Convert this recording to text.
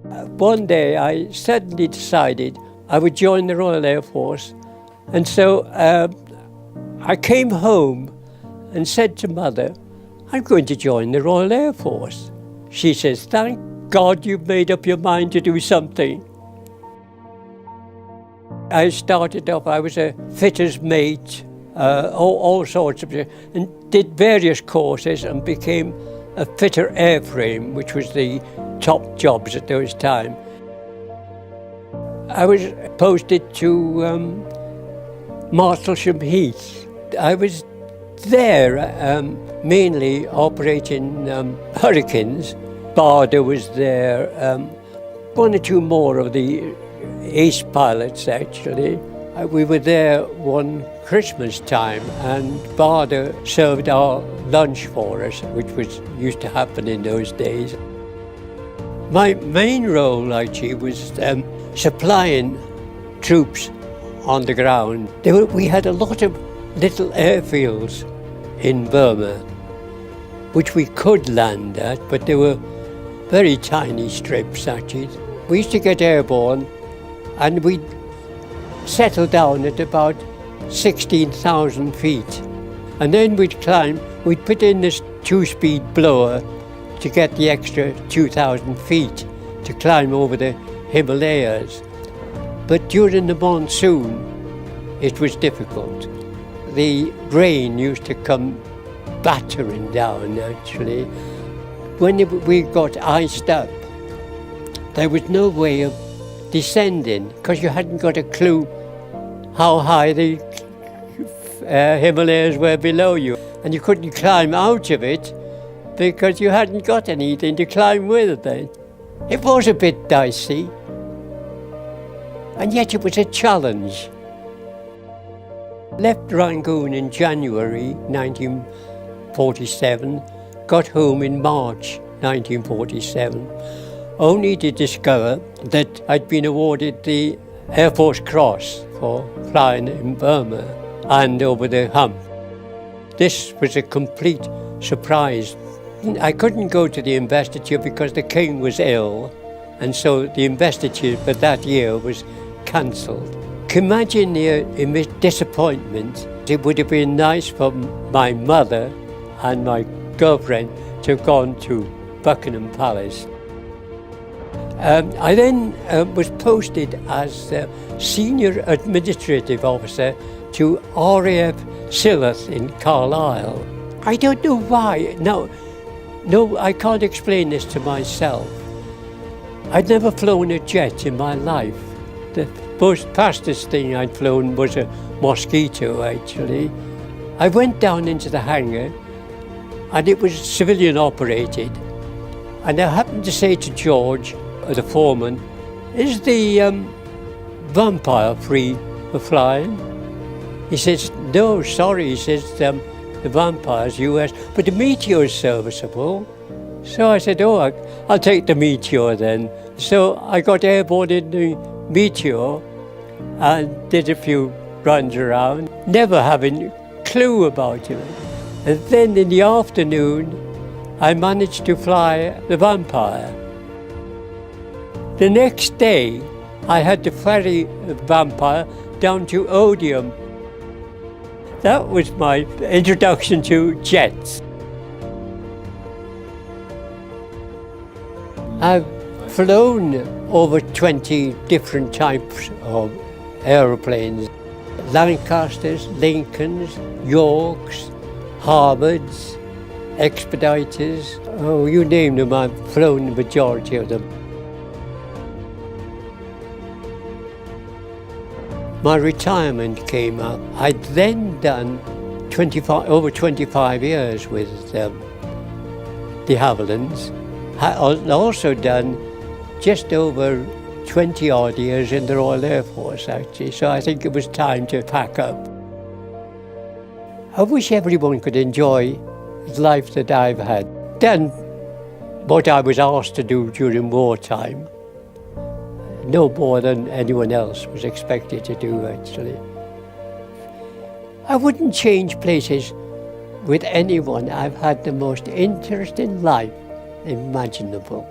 One day I suddenly decided I would join the Royal Air Force, and so I came home and said to Mother, I'm going to join the Royal Air Force. She says, thank God you've made up your mind to do something. I started off, I was a fitter's mate, all sorts of, and did various courses and became a fitter airframe, which was the top jobs at those time. I was posted to Martlesham Heath. I was there mainly operating Hurricanes. Barder was there, one or two more of the ace pilots actually. We were there one Christmas time and Barder served our lunch for us, which used to happen in those days. My main role actually was supplying troops on the ground. We had a lot of little airfields in Burma, which we could land at, but they were very tiny strips actually. We used to get airborne and we'd settle down at about 16,000 feet. And then we'd climb, we'd put in this 2-speed blower to get the extra 2,000 feet to climb over the Himalayas. But during the monsoon, it was difficult. The rain used to come battering down actually. When we got iced up, there was no way of descending because you hadn't got a clue how high the Himalayas were below you. And you couldn't climb out of it because you hadn't got anything to climb with then. It was a bit dicey, and yet it was a challenge. Left Rangoon in January 1947, got home in March 1947, only to discover that I'd been awarded the Air Force Cross for flying in Burma and over the hump. This was a complete surprise. I couldn't go to the investiture because the King was ill, and so the investiture for that year was cancelled. Imagine the disappointment. It would have been nice for my mother and my girlfriend to have gone to Buckingham Palace. I then was posted as Senior Administrative Officer to RAF Silloth in Carlisle. I don't know why. No, I can't explain this to myself. I'd never flown a jet in my life. The most fastest thing I'd flown was a Mosquito, actually. I went down into the hangar, and it was civilian operated. And I happened to say to George, the foreman, is the Vampire free for flying? He says, no, sorry, he says, the Vampire's US, but the Meteor's serviceable. So I said, oh, I'll take the Meteor then. So I got airborne in the Meteor and did a few runs around, never having a clue about it. And then in the afternoon, I managed to fly the Vampire. The next day, I had to ferry the Vampire down to Odium. That was my introduction to jets. I've flown over 20 different types of aeroplanes. Lancasters, Lincolns, Yorks, Harvards, Expeditors. Oh, you name them, I've flown the majority of them. My retirement came up. I'd then done over 25 years with the Havilands. I'd also done just over 20 odd years in the Royal Air Force actually, so I think it was time to pack up. I wish everyone could enjoy the life that I've had. Done what I was asked to do during wartime. No more than anyone else was expected to do, actually. I wouldn't change places with anyone. I've had the most interesting life imaginable.